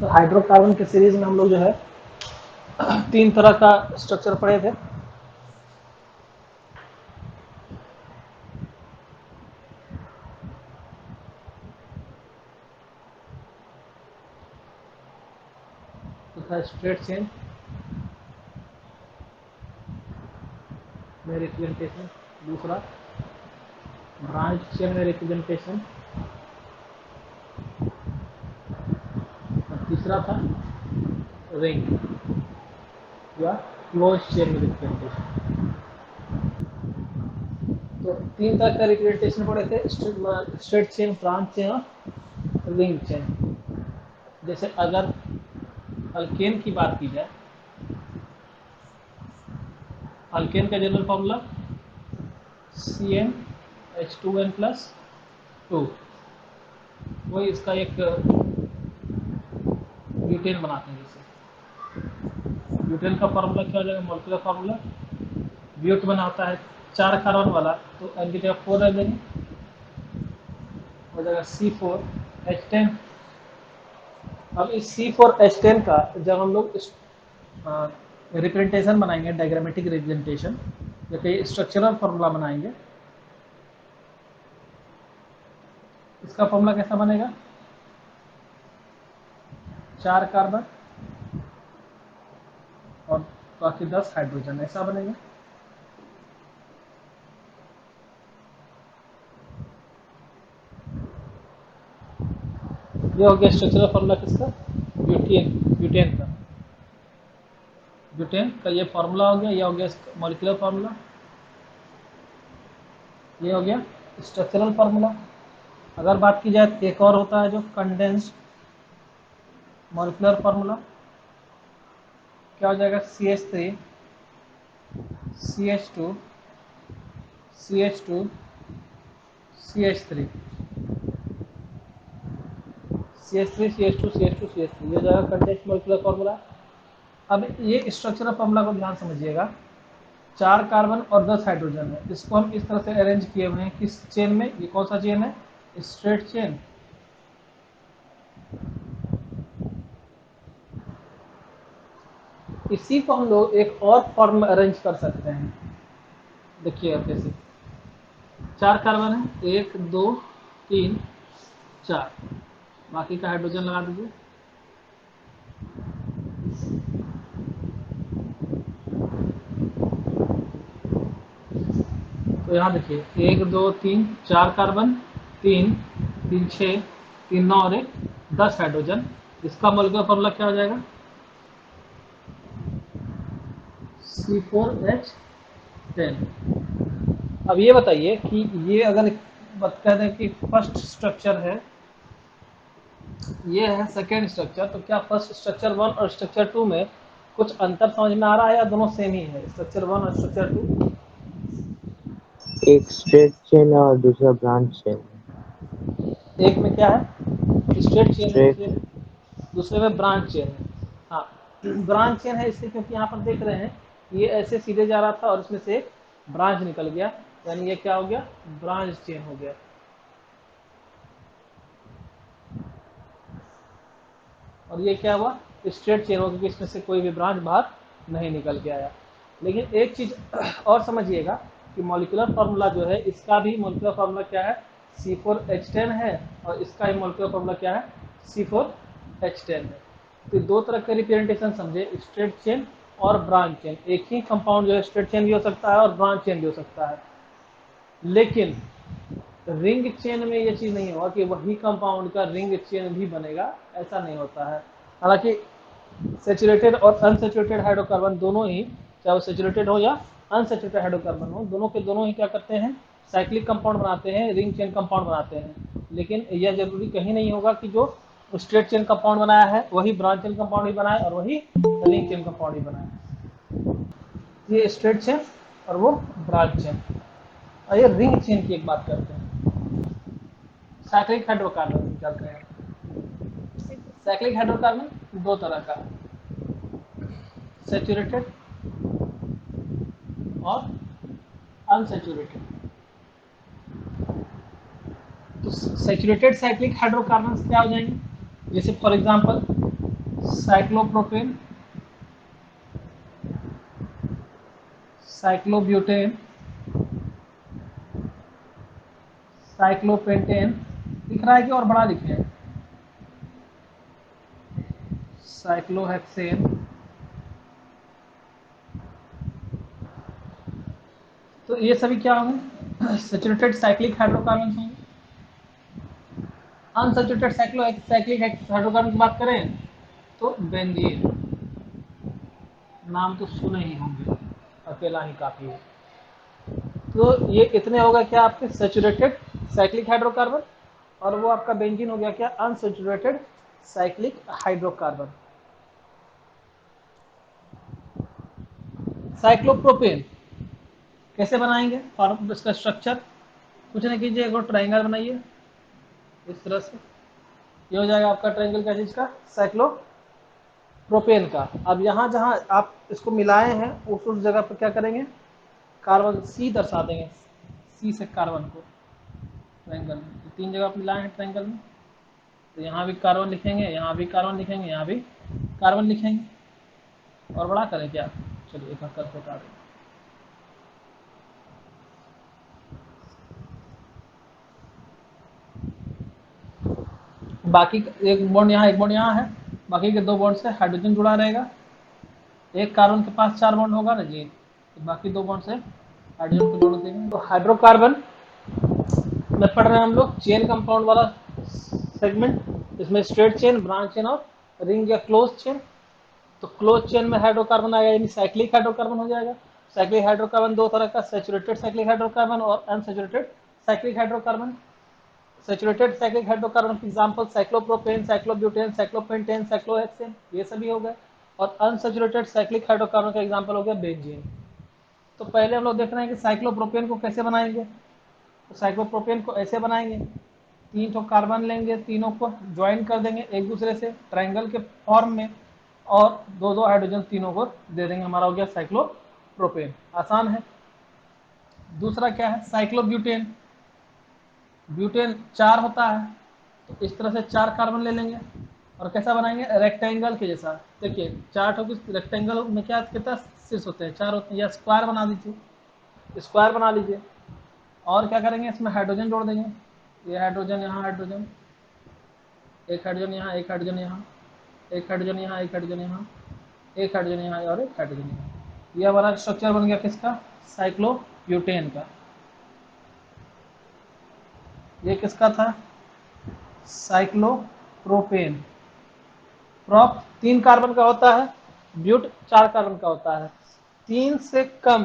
तो हाइड्रोकार्बन के सीरीज में हम लोग जो है 3 तरह का स्ट्रक्चर पढ़े थे। तो था स्ट्रेट चेन में रिप्रेजेंटेशन, दूसरा ब्रांच चेन में रिप्रेजेंटेशन, और तीसरा था रिंग या क्लोज चेन में रिप्रेजेंटेशन। तो 3 तरह का रिप्रेजेंटेशन पढ़े थे, स्ट्रेट चेन, ब्रांच चेन और रिंग चेन। जैसे अगर अल्केन की बात की जाए, अल्केन का जनरल फॉर्मूला CnH2n+2, वही इसका एक ब्यूटेन बनाते हैं। जैसे ब्यूटेन का फार्मूला क्या हो जाएगा, मॉलिक्यूलर फार्मूला, ब्यूट बनाता है 4 कार्बन वाला, तो एन की जगह 4 रख देंगे, हो जाएगा C4H10। अब इस C4H10 का जब हम लोग रिप्रेजेंटेशन बनाएंगे, डायग्रामेटिक रिप्रेजेंटेशन, या कहीं स्ट्रक्चरल फार्मूला बनाएंगे, इसका फार्मूला कैसा बनेगा, 4 कार्बन और बाकी 10 हाइड्रोजन, ऐसा बनेगा। ये हो गया स्ट्रक्चरल फार्मूला किसका, ब्यूटेन का। ब्यूटेन का ये फार्मूला हो गया, ये हो गया मॉलिक्यूलर फार्मूला, ये हो गया स्ट्रक्चरल फार्मूला। अगर बात की जाए तो एक और होता है जो कंडेंस्ड मॉलिक्यूलर फार्मूला, क्या हो जाएगा, CH3 CH2 CH2 CH3 CH3 CH2 CH2 CH3, ये जाएगा कंडेंस्ड मॉलिक्यूलर फार्मूला। अब ये स्ट्रक्चरल फार्मूला को ध्यान समझिएगा, 4 कार्बन और 10 हाइड्रोजन है, इसको हम इस तरह से अरेंज किए हुए हैं किस चेन में, ये कौन सा चेन है, स्ट्रेट चेन। इसी को हम लोग एक और फॉर्म में अरेंज कर सकते हैं। देखिए कैसे, 4 कार्बन है, 1 2 3 4, बाकी का हाइड्रोजन लगा दीजिए। तो यहाँ देखिए 1 2 3 4 कार्बन, 3 3 6 3 9 और 1 10 हाइड्रोजन, इसका मॉलिक्यूलर फार्मूला क्या हो जाएगा, C4H10। अब ये बताइए कि ये अगर कह दें कि फर्स्ट स्ट्रक्चर है, ये है सेकेंड स्ट्रक्चर, तो क्या फर्स्ट स्ट्रक्चर 1 और स्ट्रक्चर 2 में कुछ अंतर समझ में आ रहा है या दोनों सेम ही है, स्ट्रक्चर 1 और स्ट्रक्चर 2? एक स्ट्रेट चेन है और दूसरा ब्रांच चेन है। एक में क्या है, स्ट्रेट चेन है, स्ट्रेट दूसरे में ब्रांच चेन है। हाँ, ब्रांच चेन है इसलिए क्योंकि यहाँ पर देख रहे हैं ये ऐसे सीधे जा रहा था और इसमें से एक ब्रांच निकल गया, यानी ये क्या हो गया, ब्रांच चेन हो गया। और ये क्या हुआ, स्ट्रेट चेन हो, क्योंकि इसमें से कोई भी ब्रांच बाहर नहीं निकल के आया। लेकिन एक चीज और समझिएगा कि मॉलिक्यूलर फार्मूला जो है, इसका भी मॉलिक्यूलर फार्मूला क्या है, C4H10 है, और इसका भी मॉलिक्यूलर फार्मूला क्या है, C4H10 है। तो दो तरह के रिप्रेजेंटेशन समझे, स्ट्रेट चेन और ब्रांच चेन। एक ही कंपाउंड जो है स्ट्रेट चेन भी हो सकता है और ब्रांच चेन भी हो सकता है, लेकिन रिंग चेन में ये चीज नहीं होगा कि वही कंपाउंड का रिंग चेन भी बनेगा, ऐसा नहीं होता है। हालांकि सेचुरेटेड और अनसेचुरेटेड हाइड्रोकार्बन दोनों ही, चाहे वो सेचुरेटेड हो या अनसेचुरेटेड हाइड्रोकार्बन हो, दोनों के दोनों ही क्या करते हैं, साइक्लिक कंपाउंड बनाते हैं, रिंग चेन कंपाउंड बनाते हैं। लेकिन यह जरूरी कहीं नहीं होगा कि जो स्ट्रेट चेन कंपाउंड बनाया है वही ब्रांच चेन कंपाउंड ही बनाए और वही रिंग चेन कंपाउंड ही बनाए। ये स्ट्रेट चेन और वो ब्रांच चेन। आइए रिंग चेन की एक बात करते हैं। साइक्लिक हाइड्रोकार्बन की करते हैं। साइक्लिक हाइड्रोकार्बन दो तरह का, सेचुरेटेड और अनसेचुरेटेड। तो सेचुरेटेड साइक्लिक हाइड्रोकार्बन क्या हो जाएंगे, जैसे for example cyclopropane, cyclobutane, cyclopentane, लिख रहा है कि और बड़ा लिखे हैं, साइक्लोहेक्सेन। तो ये सभी क्या होंगे? सैचुरेटेड साइक्लिक हाइड्रोकार्बन होंगे। अनसैचुरेटेड साइक्लिक हाइड्रोकार्बन की बात करें तो बेंजीन, नाम तो सुने ही होंगे, अकेला ही काफी है। तो ये इतने होगा क्या आपके सैचुरेटेड साइक्लिक हाइड्रोकार्बन, और वो आपका बेंजीन हो गया क्या? Unsaturated cyclic hydrocarbon. साइक्लोप्रोपेन कैसे बनाएंगे? फॉर्म, इसका स्ट्रक्चर कुछ नहीं कीजिए, एक और ट्राइंगल बनाइए इस तरह से, ये हो जाएगा आपका ट्राइंगल का चीज का, साइक्लोप्रोपेन का। अब यहाँ जहाँ आप इसको मिलाए हैं उस जगह पर क्या करेंगे? कार्बन सी दर्शा देंगे, सी से कार्बन को ट्राइंगल में। तो 3 जगह मिलाए हैं ट्राइंगल में, तो यहाँ भी कार्बन लिखेंगे, यहाँ भी कार्बन लिखेंगे, यहाँ भी कार्बन लिखेंगे। और बड़ा करें क्या? चलिए एक करके बता दें। बाकी एक बॉन्ड यहाँ, एक बॉन्ड यहाँ है, बाकी के 2 बॉन्ड से हाइड्रोजन जुड़ा रहेगा। एक कार्बन के पास 4 बॉन्ड होगा ना जी, तो बाकी 2 बॉन्ड से हाइड्रोजन को जोड़ देंगे। तो हाइड्रोकार्बन में पढ़ रहे हैं हम लोग चेन कंपाउंड वाला सेगमेंट, इसमें स्ट्रेट चेन, ब्रांच चेन और रिंग या क्लोज चेन। तो क्लोज चेन में हाइड्रोकार्बन आएगा, यानी साइक्लिक हाइड्रोकार्बन हो जाएगा। साइक्लिक हाइड्रोकार्बन 2 तरह का, सैचुरेटेड साइक्लिक हाइड्रोकार्बन और unsaturated cyclic hydrocarbon. Saturated cyclic hydrocarbon के example cyclopropane, cyclobutane, cyclopentane, cyclohexane, ये सभी हो गए। और अनसैचुरेटेड साइक्लिक हाइड्रोकार्बन का एग्जांपल हो गया बेंजीन। तो पहले हम लोग देख रहे हैं कि साइक्लोप्रोपेन को कैसे बनाएंगे। तो साइक्लोप्रोपेन को ऐसे बनाएंगे, 3 तो कार्बन लेंगे, तीनों को ज्वाइन कर देंगे एक दूसरे से ट्राइंगल के फॉर्म में, और 2-2 हाइड्रोजन तीनों को दे देंगे, हमारा हो गया साइक्लोप्रोपेन। आसान है। दूसरा क्या है? साइक्लोब्यूटेन। ब्यूटेन 4 होता है, तो इस तरह से 4 कार्बन ले लेंगे और कैसा बनाएंगे? रेक्टेंगल के जैसा। देखिए 4 ठोक रेक्टेंगल में क्या कितना शीर्ष होते हैं? 4 होते हैं, या स्क्वायर बना दीजिए, स्क्वायर बना लीजिए। और क्या करेंगे? इसमें हाइड्रोजन जोड़ देंगे, ये हाइड्रोजन यहाँ, हाइड्रोजन, एक हाइड्रोजन यहाँ, एक हाइड्रोजन यहाँ, एक हाइड्रोजन यहाँ, एक हाइड्रोजन यहाँ, एक हाइड्रोजन यहाँ और एक हाइड्रोजन यहाँ। ये हमारा स्ट्रक्चर बन गया किसका? साइक्लोब्यूटेन का। ये किसका था? साइक्लोप्रोपेन। प्रोप 3 कार्बन का होता है, ब्यूट 4 कार्बन का होता है। 3 से कम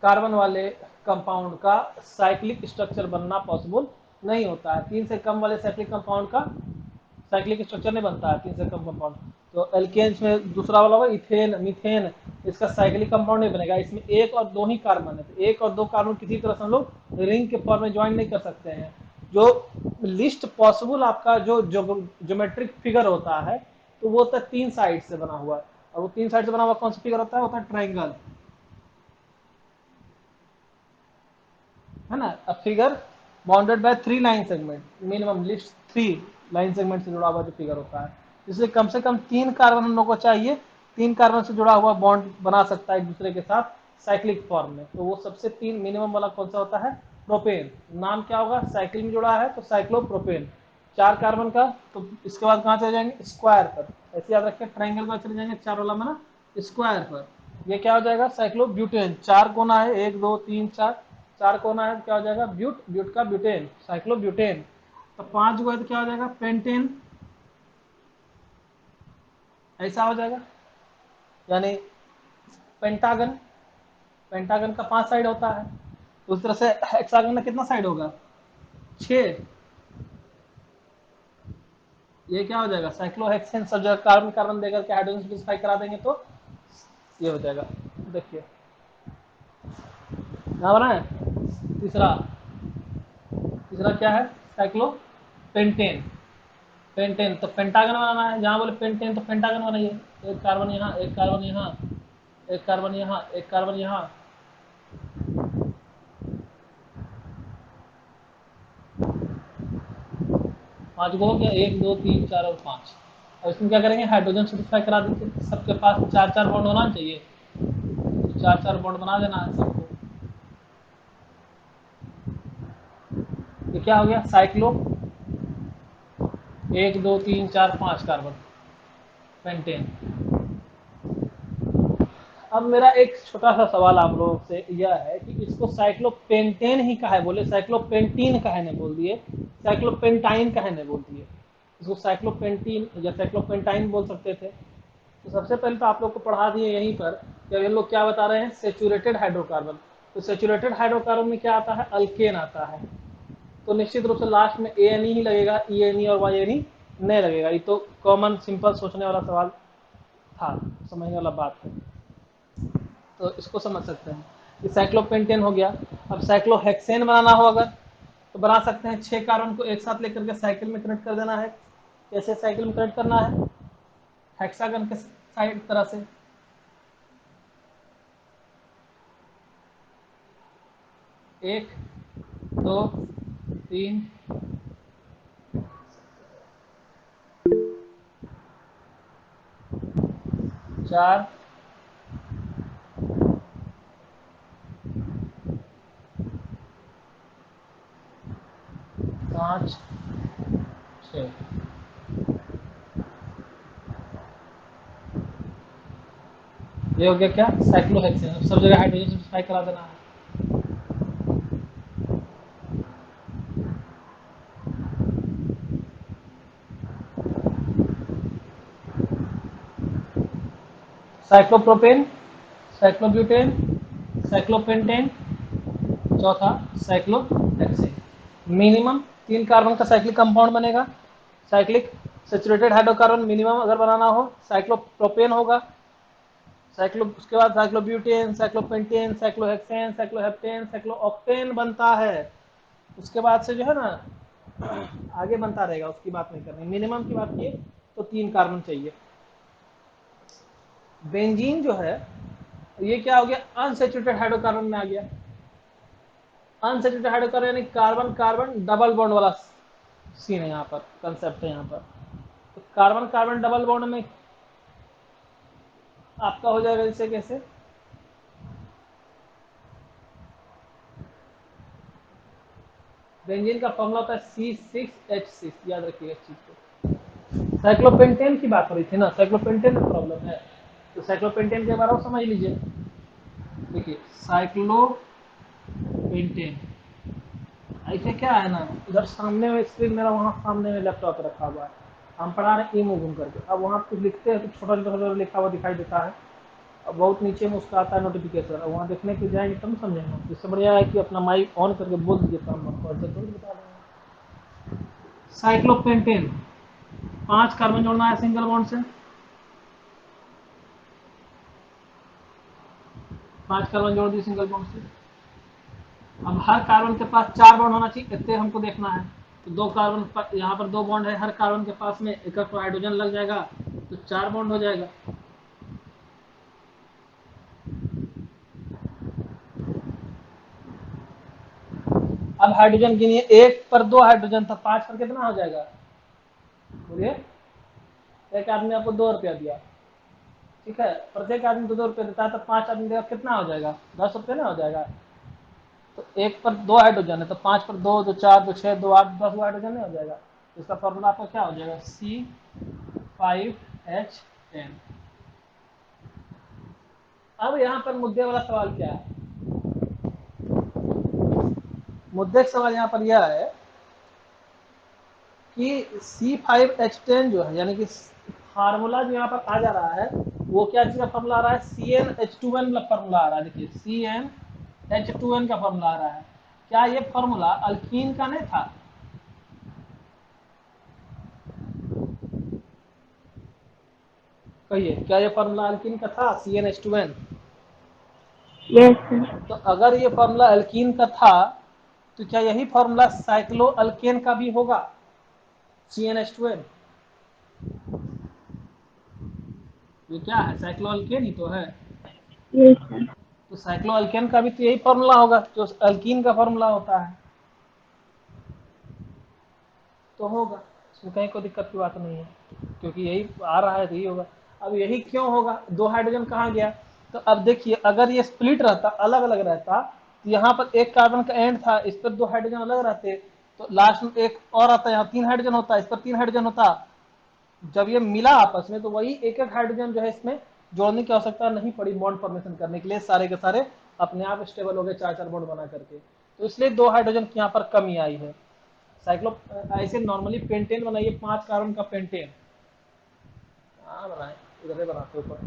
कार्बन वाले कंपाउंड का साइक्लिक स्ट्रक्चर बनना पॉसिबल नहीं होता है। 3 से कम वाले साइक्लिक कंपाउंड का साइक्लिक स्ट्रक्चर नहीं बनता है, 3 से कम कंपाउंड। तो एल्केन्स में दूसरा वाला होगा इथेन, मीथेन, इसका साइक्लिक कंपाउंड नहीं बनेगा। इसमें 1 और 2 ही कार्बन है, तो 1 और 2 कार्बन किसी तरह से हम लोग रिंग के फॉर्म में ज्वाइन नहीं कर सकते हैं। जो लिस्ट पॉसिबल आपका जो ज्योमेट्रिक फिगर होता है, तो वो होता है 3 साइड से बना हुआ। और वो 3 साइड से बना हुआ कौन सा फिगर होता है? ट्राइंगल, है ना। A figure bounded by 3 line segment, minimum list 3 line segment से जुड़ा हुआ जो फिगर होता है। इसलिए कम से कम 3 कार्बन हम लोग को चाहिए, 3 कार्बन से जुड़ा हुआ बॉन्ड बना सकता है एक दूसरे के साथ साइक्लिक फॉर्म में। तो वो सबसे 3 मिनिमम वाला कौन सा होता है? प्रोपेन। नाम क्या होगा? साइकिल में जुड़ा है तो साइक्लोप्रोपेन। 4 कार्बन का, तो इसके बाद कहाँ चले जाएंगे? स्क्वायर पर। ऐसे याद रखें, ट्राइंगल पर चले जाएंगे 4 वाला में ना, स्क्वायर पर। ये क्या हो जाएगा? साइक्लोब्यूटेन। 4 कोना है, 1 2 3 4, 4 कोना है, क्या हो जाएगा? ब्यूट, ब्यूट का ब्यूटेन, साइक्लोब्यूटेन। तो 5 को है तो क्या हो जाएगा? पेंटेन। ऐसा हो जाएगा, यानी पेंटागन। पेंटागन का 5 साइड होता है, तो उस तरह से हेक्सागन में कितना साइड होगा? 6। ये क्या हो जाएगा? साइक्लोहेक्सेन। सब जगह कार्बन कार्बन देकर के हाइड्रोजन स्पेसिफाई करा देंगे तो ये हो जाएगा। देखिए यहाँ बना है। तीसरा, तीसरा क्या है? साइक्लोपेंटेन। पेंटेन, तो पेंटागन बनाना है, जहाँ बोले पेंटेन तो पेंटागन बनाइए। एक कार्बन यहाँ, एक कार्बन यहाँ, एक कार्बन यहाँ, एक कार्बन यहाँ। पांच को हो गया, 1 2 3 4 और 5। और इसमें क्या करेंगे, हाइड्रोजन सेटिस्फाई करा देंगे, सबके पास 4-4 बॉन्ड होना चाहिए, तो 4-4 बॉन्ड बना देना है सबको। ये क्या हो गया, साइक्लो 1 2 3 4 5 कार्बन पेंटेन। अब मेरा एक छोटा सा सवाल आप लोगों से यह है कि इसको साइक्लोपेंटेन ही काहे बोले, साइक्लोपेंटीन काहे ने बोल दिए, साइक्लोपेंटाइन काहे ने बोल दिए, इसको साइक्लोपेंटीन या साइक्लोपेंटाइन बोल सकते थे। तो सबसे पहले तो आप लोग को पढ़ा दिए यहीं पर कि ये लोग क्या बता रहे हैं, सेचुरेटेड हाइड्रोकार्बन। तो सेचुरेटेड हाइड्रोकार्बन में क्या आता है, अल्केन आता है, तो निश्चित रूप से लास्ट में ए एन ही लगेगा, ई एन ई और वाई एन ही नहीं लगेगा। ये तो कॉमन सिंपल सोचने वाला सवाल था, समझने वाला बात है, तो इसको समझ सकते हैं। ये साइक्लोपेंटेन हो गया। अब साइक्लोहेक्सेन बनाना हो अगर, तो बना सकते हैं, 6 कार्बन को एक साथ लेकर के साइकिल में कनेक्ट कर देना है। कैसे साइकिल में कनेक्ट करना है, हेक्सागन के साइड तरह से, 1 2 3 4 5 6। ये हो गया क्या, साइक्लोहेक्सेन। सब जगह हाइड्रोजन सब्सक्राइब करा देना है। साइक्लोप्रोपेन, साइक्लोब्यूटेन, साइक्लोपेंटेन, चौथा साइक्लोहेक्सेन। मिनिमम 3 कार्बन का साइक्लिक कंपाउंड बनेगा। साइक्लिक सेचुरेटेड हाइड्रोकार्बन मिनिमम अगर बनाना हो, साइक्लोप्रोपेन होगा, साइक्लो, उसके बाद साइक्लोब्यूटेन, साइक्लोपेंटेन, साइक्लोहेक्सेन, साइक्लोहेप्टेन, साइक्लोऑक्टेन बनता है। उसके बाद से जो है ना आगे बनता रहेगा, उसकी बात नहीं करनी, मिनिमम की बात की तो 3 कार्बन चाहिए। बेंजीन जो है ये क्या हो गया, अनसेचुरेटेड हाइड्रोकार्बन में आ गया। अनसेचुरेटेड हाइड्रोकार्बन यानी कार्बन कार्बन डबल बॉन्ड वाला सीन है, यहाँ पर कंसेप्ट है यहाँ पर। तो कार्बन कार्बन डबल बॉन्ड में आपका हो जाएगा जैसे कैसे, बेंजीन का फॉर्मूला होता है C6H6, याद रखिएगा इस चीज को। साइक्लोपेंटेन की बात हो रही थी ना, साइक्लोपेंटेन में प्रॉब्लम है, तो साइक्लोपेंटेन के बारे में समझ लीजिए। देखिए साइक्लोपेंटेन, ऐसे क्या है ना, इधर सामने में स्क्रीन मेरा, वहाँ सामने में लैपटॉप रखा हुआ है, हम पढ़ा रहे हैं घूम करके। अब वहाँ कुछ लिखते हैं तो छोटा छोटा लिखा हुआ दिखाई देता है, अब बहुत नीचे में उसका आता है नोटिफिकेशन, अब वहाँ देखने के जाएंगे तब समझेंगे। इससे बढ़िया है कि अपना माइक ऑन करके बोल दीजिए, तो हम आपको ऐसे थोड़ी बता देंगे। साइक्लोपेंटेन 5 कार्बन जोड़ना है सिंगल बॉन्ड से, 5 कार्बन जोड़ दिए सिंगल बॉन्ड से। अब हर कार्बन के पास 4 बॉन्ड होना चाहिए, इतने हमको देखना है। तो 2 कार्बन, यहाँ पर 2 बॉन्ड है, हर कार्बन के पास में एक हाइड्रोजन लग जाएगा, तो 4 बॉन्ड हो जाएगा। अब हाइड्रोजन गिनिए, 1 पर 2 हाइड्रोजन था, 5 पर कितना हो जाएगा, बोलिए। एक आदमी आपको 2 रुपया दिया, ठीक है, प्रत्येक आदमी 2 रुपया देता है, तो 5 आदमी देगा, कितना हो जाएगा, 10 रुपये ना हो जाएगा। तो 1 पर 2 हाइड्रोजन है, तो 5 पर 2, 2 4, 2 6, 2 8, 10 हाइड्रोजन नहीं हो जाएगा। इसका फॉर्मूला आपका क्या हो जाएगा, C5H10। अब यहाँ पर मुद्दे वाला सवाल क्या है, मुद्दे का सवाल यहाँ पर यह है कि C5H10 जो है, यानी कि फार्मूला जो यहाँ पर आ जा रहा है, वो क्या चीज का फॉर्मूला आ रहा है, CnH2n फॉर्मूला आ रहा है। देखिए CnH2n का फॉर्मूला आ रहा है। क्या ये फॉर्मूला अल्कीन का नहीं था, कहिए, क्या ये फॉर्मूला अल्कीन का था, CnH2n? Yes sir. तो अगर ये फॉर्मूला अल्कीन का था, तो क्या यही फॉर्मूला साइक्लो अल्केन का भी होगा, CnH2n? ये क्या है, साइक्लो अल्केन ही तो है। Yes sir. तो साइक्लो अल्केन का भी तो यही फॉर्मूला होगा जो अल्कीन का फॉर्मूला होता है, तो होगा, इसमें कहीं कोई दिक्कत की बात नहीं है। क्योंकि यही आ रहा है तो यही होगा। अब यही क्यों होगा, 2 हाइड्रोजन कहाँ गया, तो अब देखिए अगर ये स्प्लिट रहता, अलग अलग रहता, तो यहाँ पर एक कार्बन का एंड था, इस पर 2 हाइड्रोजन अलग रहते, तो लास्ट में एक और आता, यहाँ 3 हाइड्रोजन होता, इस पर 3 हाइड्रोजन होता। जब ये मिला आपस में तो वही एक एक हाइड्रोजन जो है इसमें जोड़ने की आवश्यकता नहीं पड़ी बॉन्ड फॉर्मेशन करने के लिए, सारे के सारे अपने आप स्टेबल हो गए 4-4 बॉन्ड बना करके। तो इसलिए 2 हाइड्रोजन की यहाँ पर कमी आई है। साइक्लो ऐसे नॉर्मली पेंटेन बनाइए, 5 कार्बन का पेंटेन, हाँ बनाए, इधर से बनाते ऊपर,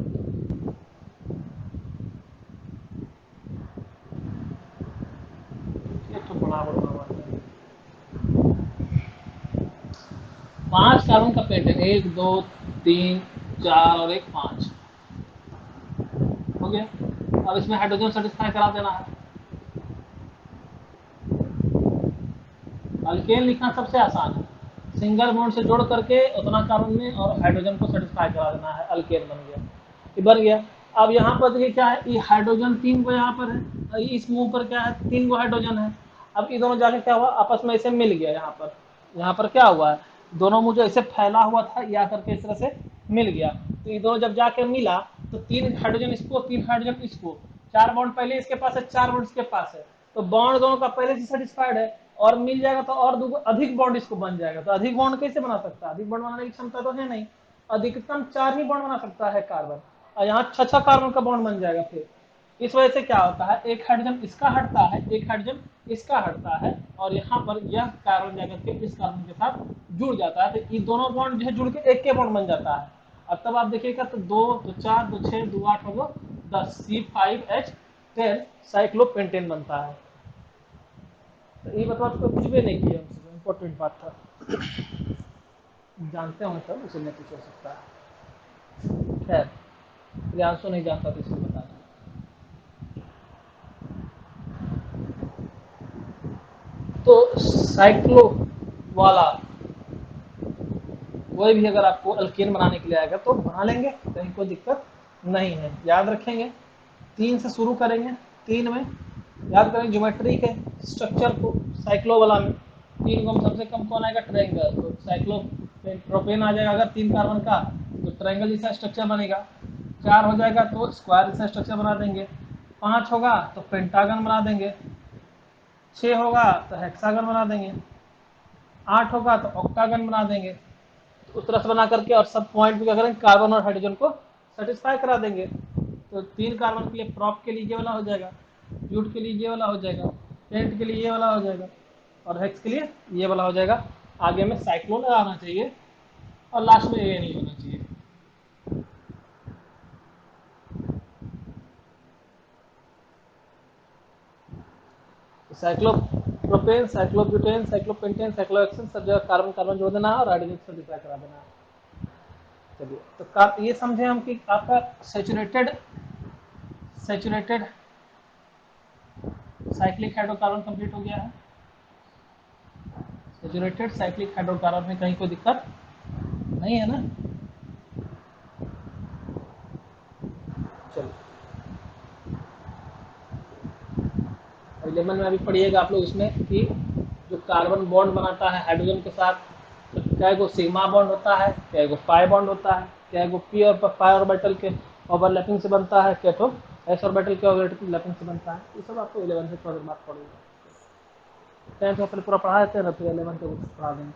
ये तो बड़ा बड़ा बात है। 5 कार्बन का पेंटेन, 1 2 3 4 और 1 5 हो गया। अब इसमें हाइड्रोजन सेटिस्फाई करा देना है। अल्केन लिखना सबसे आसान है, सिंगल बॉन्ड से जोड़ करके उतना कार्बन में और हाइड्रोजन को सेटिस्फाई करा देना है, अल्केन बन गया, ये बन गया। अब यहाँ पर देखिए क्या है, ये हाइड्रोजन 3 को यहाँ पर है, इस मुंह पर क्या है 3 को हाइड्रोजन है। अब ये दोनों जाके क्या हुआ, आपस में इसे मिल गया, यहाँ पर क्या हुआ है, दोनों मुझे ऐसे फैला हुआ था या करके इस तरह से मिल गया, तो ये दोनों जब जाके मिला तो 3 हाइड्रोजन इसको, 3 हाइड्रोजन इसको, 4 बॉन्ड पहले इसके पास है, 4 बॉन्ड इसके पास है, तो बॉन्ड दोनों का पहले से सेटिस्फाइड है, और मिल जाएगा तो और अधिक बॉन्ड इसको बन जाएगा। तो अधिक बॉन्ड कैसे बना सकता है, अधिक बॉन्ड बनाने की क्षमता तो है नहीं, अधिकतम 4 ही बॉन्ड बना सकता है कार्बन, और यहाँ 6 कार्बन का बॉन्ड बन जाएगा। फिर इस वजह से क्या होता है, एक हाइड्रोजन इसका हटता है, एक हाइड्रोजन इसका हटता है, और यहाँ पर यह कार्बन जाकर के इस कार्बन के साथ जुड़ जाता है, तो ये दोनों बॉन्ड जो है जुड़ के एक के बॉन्ड बन जाता है। अब तब आप देखिएगा तो 2 तो 4 तो 6 2 8 हो 10 C5H10 साइक्लोपेंटेन बनता है। तो ये मतलब आपको कुछ भी नहीं किया, इम्पोर्टेंट बात था, जानते होंगे सब, इसलिए कुछ हो सकता है। खैर प्रियांशु नहीं जानता तो इसलिए बता दूँ। तो साइक्लो वाला कोई भी अगर आपको अल्केन बनाने के लिए आएगा तो बना लेंगे, कहीं कोई दिक्कत नहीं है। याद रखेंगे 3 से शुरू करेंगे, 3 में याद करेंगे ज्योमेट्री के स्ट्रक्चर को, साइक्लो वाला में 3 को सबसे कम कौन आएगा, ट्रायंगल, तो साइक्लो प्रोपेन आ जाएगा अगर 3 कार्बन का, तो ट्रायंगल जैसा स्ट्रक्चर बनेगा। 4 हो जाएगा तो स्क्वायर जैसा स्ट्रक्चर बना देंगे, 5 होगा तो पेंटागन बना देंगे, 6 होगा तो हेक्सागन बना देंगे, 8 होगा तो ऑक्टागन बना देंगे। तो उस तरह से बना करके और सब पॉइंट पे क्या करेंगे, कार्बन और हाइड्रोजन को सेटिस्फाई करा देंगे। तो 3 कार्बन के लिए प्रॉप के लिए ये वाला हो जाएगा, ब्यूट के लिए ये वाला हो जाएगा, पेंट के लिए ये वाला हो जाएगा, और हेक्स के लिए ये वाला हो जाएगा। आगे में साइक्लोन आना चाहिए और लास्ट में ये नहीं होना चाहिए। साइक्लोप्रोपेन, साइक्लोब्यूटेन, साइक्लोपेंटेन, साइक्लोहेक्सेन, सब जगह कार्बन कार्बन जोड़ देना है और हाइड्रोजन को सेटिस्फाई करा देना है। चलिए तो ये समझे हम कि आपका सेचुरेटेड साइक्लिक हाइड्रोकार्बन कंप्लीट हो गया है। सेचुरेटेड साइक्लिक हाइड्रोकार्बन में कहीं कोई दिक्कत नहीं है ना। चलिए 11 में अभी पढ़िएगा आप लोग इसमें कि जो कार्बन बॉन्ड बनाता है हाइड्रोजन के साथ, तो क्या गो सिग्मा बॉन्ड होता है, क्या गो पाई बॉन्ड होता है, क्या गो पी और पाई ऑर्बिटल के ओवरलैपिंग से बनता है, क्या तो एस ऑर्बिटल के ओवरलैपिंग से बनता है। ये सब आपको 11 से थोड़ी बात पड़ेगी, 10th में पूरा पढ़ा देते हैं ना, फिर 11 को पढ़ा देंगे।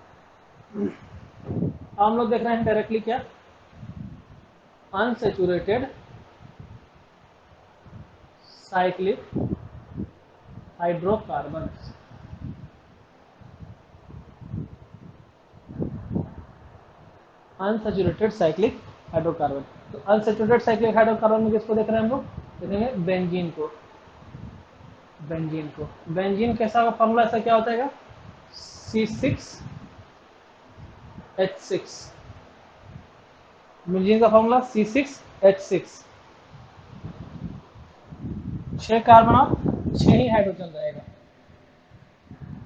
अब हम लोग देख रहे हैं डायरेक्टली क्या, unsaturated cyclic hydrocarbons. Unsaturated cyclic hydrocarbon, तो अनसेचुरेटेड साइक्लिक हाइड्रोकार्बन में किसको देख रहे हैं हम लोग, देखेंगे बेंजीन को। बेंजीन कैसा होगा, फॉर्मूला ऐसा क्या होता है, C6H6। बेंजीन का फॉर्मूला C6H6, 6 कार्बन और 6 ही हाइड्रोजन रहेगा।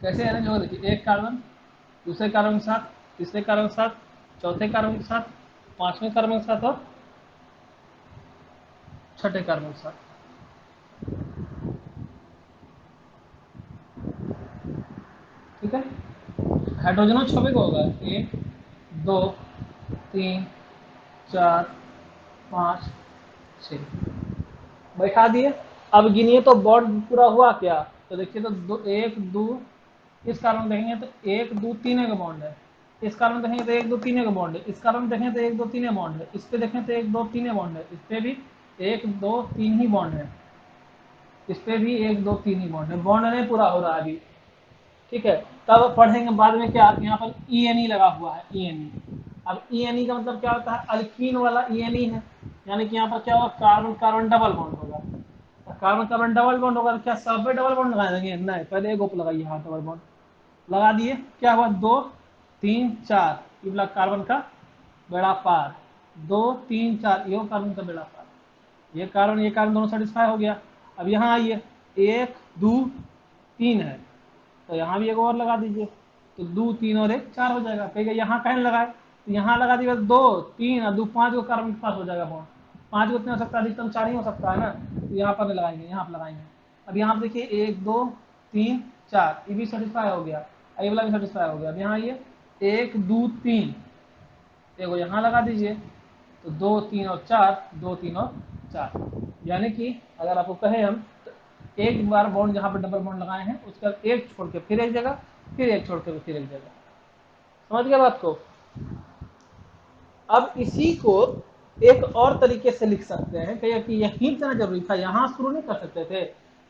कैसे अरेंज होगा देखिए, एक कार्बन दूसरे कार्बन के साथ, तीसरे कार्बन के साथ, चौथे कार्बन के साथ, पांचवें कार्बन के साथ और छठे कार्बन के साथ। ठीक है, हाइड्रोजन 6 को होगा, 1 2 3 4 5 6 बैठा दिए। अब गिनिए तो बॉन्ड पूरा हुआ क्या? तो देखिए तो एक दो, इस कारण देखेंगे तो एक दो तीन का बॉन्ड है, इस कारण देखेंगे तो एक दो तीन का बॉन्ड है, इस कारण देखें तो एक दो तीन बॉन्ड है, इस पे देखें तो एक दो तीन बॉन्ड है, इस पे भी एक दो तीन ही बॉन्ड है, इस पे भी एक दो तीन ही बॉन्ड है, बॉन्ड नहीं पूरा हो रहा है अभी। ठीक है, तब पढ़ेंगे बाद में क्या यहाँ पर ई एन ई लगा हुआ है, ई एन ई। अब ई एन ई का मतलब क्या होता है? अल्कीन वाला ई एन ई है, यानी कि यहाँ पर क्या होगा? कार्बन कार्बन डबल बॉन्ड होगा। कार्बन कार्बन डबल बॉन्ड होगा तो क्या सब पे डबल बॉन्ड लगा देंगे? नहीं, पहले एक ग्रुप लगाइए, हाँ डबल बॉन्ड लगा दिए। क्या हुआ? 2 3 4, ये वाला कार्बन का बेड़ा पार, 2 3 4 ये कार्बन का बेड़ा पार, ये कार्बन दोनों सेटिस्फाई हो गया। अब यहाँ आइए, 1 2 3 है तो यहाँ भी एक और लगा दीजिए, तो 2 3 और 1 4 हो जाएगा। कहेगा यहाँ कहीं लगाए तो यहाँ लगा दीजिए, 2 3 और 2 5 को कार्बन के पास हो जाएगा बॉन्ड। 5 को कितना हो सकता है? अधिकतम 4 ही हो सकता है ना, तो यहाँ पर लगाएंगे, यहाँ पर लगाएंगे। अब यहाँ पर देखिए 1 2 3 4 ये भी सेटिस्फाई हो गया, ये वाला भी सेटिस्फाई हो गया। अब यहाँ आइए 1 2 3, देखो यहाँ लगा दीजिए, तो 2 3 और 4, 2 3 और 4, यानी कि अगर आपको कहे हम तो एक बार बॉन्ड जहाँ पर डबल बॉन्ड लगाए हैं उसका एक छोड़ के फिर एक जगह, फिर एक छोड़ के फिर एक जगह। समझ गया बात को? अब इसी को एक और तरीके से लिख सकते हैं कि यकीन करना जरूरी था, यहाँ शुरू नहीं कर सकते थे,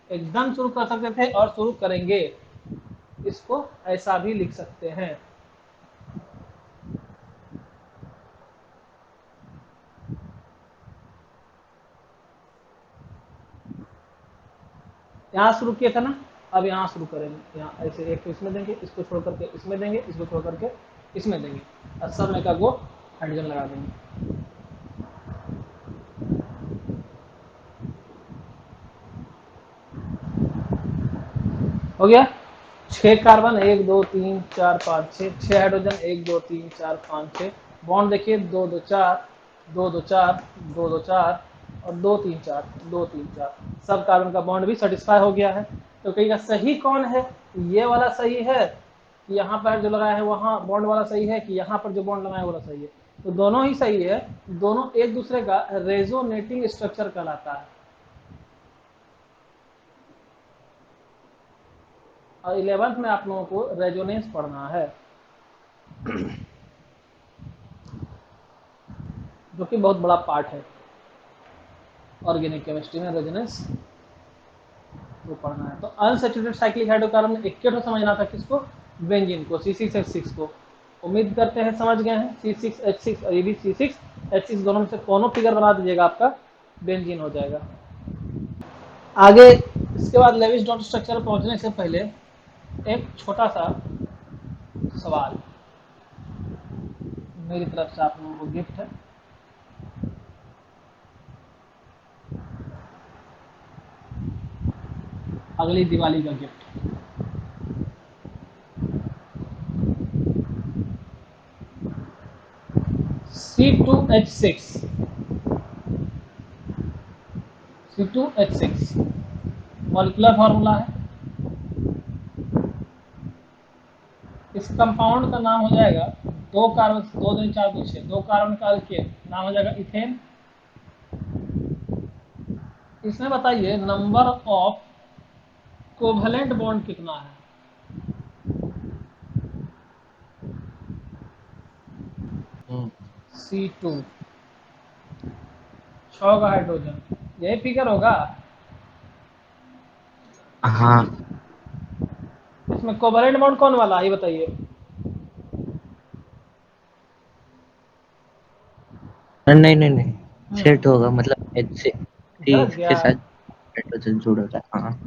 एकदम शुरू कर सकते थे और शुरू करेंगे। इसको ऐसा भी लिख सकते हैं, यहाँ शुरू किया था ना, अब यहाँ शुरू करेंगे। यहाँ ऐसे एक इसमें देंगे, इसको छोड़ करके इसमें देंगे, इसको छोड़ करके इसमें देंगे, और सब में का वो हाइड्रोजन लगा देंगे। हो गया। 6 कार्बन, 1 2 3 4 5 6, 6 हाइड्रोजन, 1 2 3 4 5 6। बॉन्ड देखिए 2 2 4 2 2 4 2 2 4 और 2 3 4 2 3 4, सब कार्बन का बॉन्ड भी सेटिस्फाई हो गया है। तो कहेगा सही कौन है? ये वाला सही है कि यहाँ पर जो लगाया है वहाँ बॉन्ड वाला सही है, कि यहाँ पर जो बॉन्ड लगाया है वाला सही है? तो दोनों ही सही है, दोनों एक दूसरे का रेजोनेटिंग स्ट्रक्चर कहलाता है। और 11th में आप लोगों को रेजोनेंस पढ़ना है, जो कि बहुत बड़ा पार्ट है ऑर्गेनिक केमिस्ट्री में, रेजोनेंस वो पढ़ना है। तो अनसैचुरेटेड साइक्लिक हाइड्रोकार्बन में एक समझना था, किसको? बेंजीन को, C6H6 को। उम्मीद करते हैं समझ गए हैं। C6H6 और ये भी C6H6 दोनों में से कोनो फिगर बना दीजिएगा, आपका बेंजीन हो जाएगा। आगे इसके बाद लेविस डॉट स्ट्रक्चर पहुंचने से पहले एक छोटा सा सवाल मेरी तरफ से आप लोगों को गिफ्ट है। अगली दिवाली का gift. C2H6, C2H6 molecular formula है। इस कंपाउंड का नाम हो जाएगा, 2 कार्बन 2 2 4 2 6, 2 कार्बन का अल्केन, नाम हो जाएगा इथेन। इसमें बताइए नंबर ऑफ कोवेलेंट बॉन्ड कितना है? C2, 6 का हाइड्रोजन, यही फिगर होगा। हाँ। इसमें कोवेलेंट बॉन्ड कौन वाला है ये बताइए? नहीं नहीं नहीं, सेट होगा, मतलब H से गलत के गया। साथ हाइड्रोजन जुड़ा था। हाँ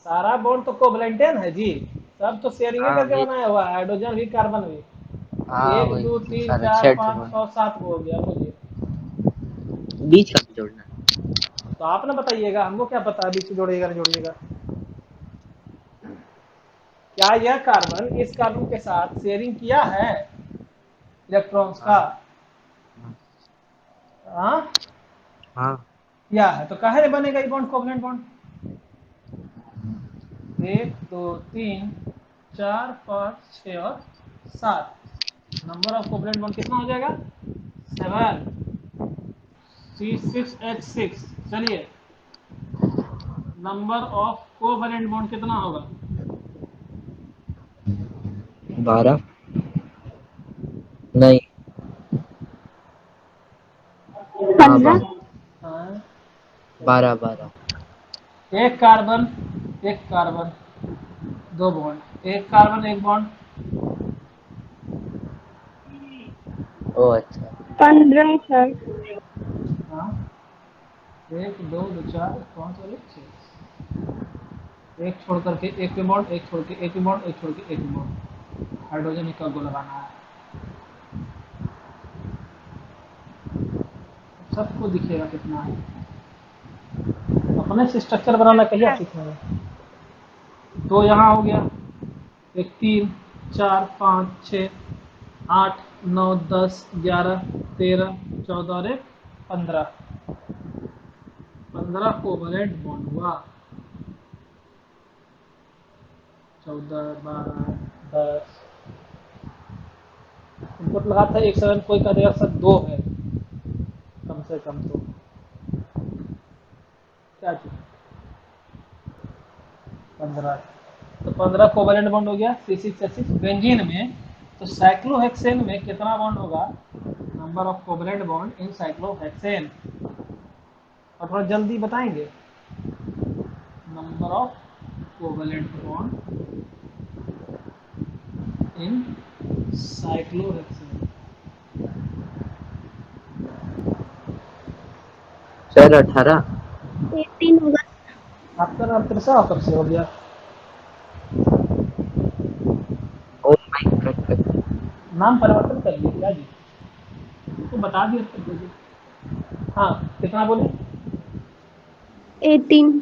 सारा बॉन्ड तो कोवेलेंटेन है जी, सब तो शेयरिंग हाँ करके वही। बनाया हुआ है, हाइड्रोजन भी कार्बन भी। हाँ 1 वही 2 तो 3 सारा 4 सेट 5 होगा, 6 7 हो गया, बोलिए। बीच का भी जोड़ना है। तो आप ना बताइएगा, हमको क्या पता है बीच से जोड़िएगा नहीं जोड़िएगा। क्या यह कार्बन इस कार्बन के साथ शेयरिंग किया है इलेक्ट्रॉन्स का? हाँ हाँ हाँ। किया है, तो काहे बनेगा ये बॉन्ड कोवेलेंट बॉन्ड? 1 2 3 4 5 6 और 7, नंबर ऑफ कोवलेंट बॉन्ड कितना हो जाएगा 7 C6H6। चलिए नंबर ऑफ कोवलेंट बॉन्ड कितना होगा 12 नहीं। हाँ 15। 12 एक कार्बन दो बॉन्ड, एक कार्बन एक बॉन्ड, ओ अच्छा 15 सर। हाँ 1 2 2 4 5 और 6, एक छोड़ करके एक पे बॉन्ड, एक छोड़ के एक पे बॉन्ड, एक छोड़ के एक पे बॉन्ड, हाइड्रोजन का को लगाना है। सबको दिखेगा कितना है, अपने से स्ट्रक्चर बनाना कहिए सीखेंगे। तो यहाँ हो गया एक 3 4 5 6 8 9 10 11 13 14 और एक 15, 15 कोवलेंट बॉन्ड हुआ। 14 12 10 इनपुट लगा था एक 7, कोई का देगा सर 2 है कम से कम, तो क्या चीज 15, तो 15 कोवलेंट बॉन्ड हो गया C6H6 बेंजीन में। तो साइक्लोहेक्सेन में कितना बॉन्ड होगा, number of covalent bond in cyclohexane, और थोड़ा जल्दी बताएंगे। Number of covalent bond in cyclohexane, sir 18। 18 होगा। आपका नाम त्रिषा कब से हो गया, ओ माय गॉड। नाम परिवर्तन कर लिया क्या जी, तो बता दिया कर दीजिए। हाँ कितना बोले, 18।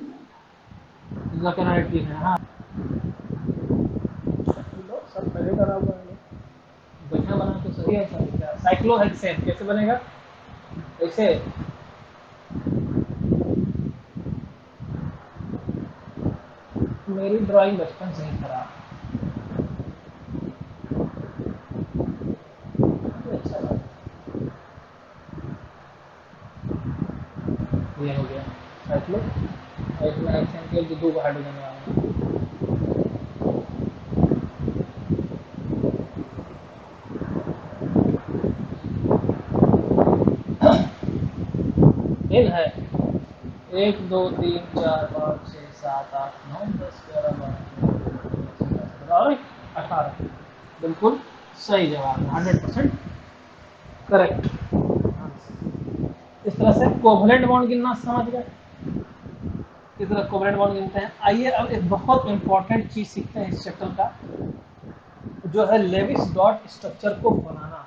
लकनाइटी है। हाँ लो, सब पहले करा हुआ है, बढ़िया बना तो सही है सर। क्या साइक्लोहेक्सेन कैसे बनेगा, ऐसे मेरी ड्राइंग बचपन से ही खराब है। अच्छा लगा। ये हो गया साइक्लो, साइक्लोहेक्सेन के जो 2 हाइड्रोजन वाला है। है 1 2 3 4 5 6 7 8 9 10 11 12 और 18, बिल्कुल सही जवाब है, 100% करेक्ट। इस तरह से कोवलेंट बॉन्ड गिनना समझ गए, इस तरह कोवलेंट बॉन्ड गिनते हैं। आइए अब एक बहुत इंपॉर्टेंट चीज सीखते हैं इस चैप्टर का, जो है लेविस डॉट स्ट्रक्चर को बनाना।